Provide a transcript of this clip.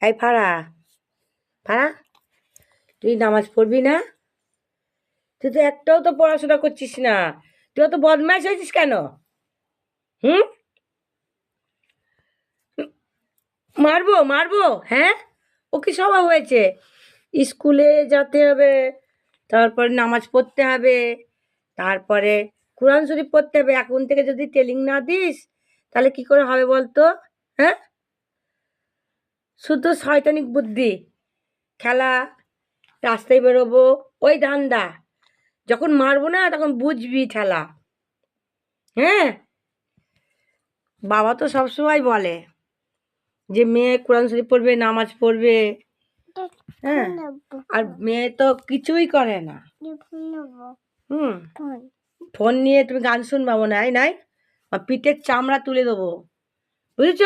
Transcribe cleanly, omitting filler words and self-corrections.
এই ফারা ফারা, তুই নামাজ পড়বি না? তুই তো একটাও তো পড়াশোনা করছিস না, তুই অত বদমাইশ হয়েছিস কেন? হুম, মারবো মারবো? হ্যাঁ, ও কি স্বভাব হয়েছে? স্কুলে যেতে হবে, তারপরে নামাজ পড়তে হবে, তারপরে কোরআন শরীফ পড়তে হবে। এখন থেকে যদি টেলিং না দিস তাহলে কি করে হবে বলতো? হ্যাঁ, শুধু শয়তানিক বুদ্ধি, খেলা, রাস্তায় বেরোবো, ওই ধান্দা। যখন মারবো না তখন বুঝবি ঠেলা। হ্যাঁ, বাবা তো সবসময় বলে যে মেয়ে কোরআন শরীফ পড়বে, নামাজ পড়বে। হ্যাঁ, আর মেয়ে তো কিছুই করে না। হুম, ফোন নিয়ে তুমি গান শুনবা মনে হয়? নাই, পিঠের চামড়া তুলে দেবো, বুঝেছ?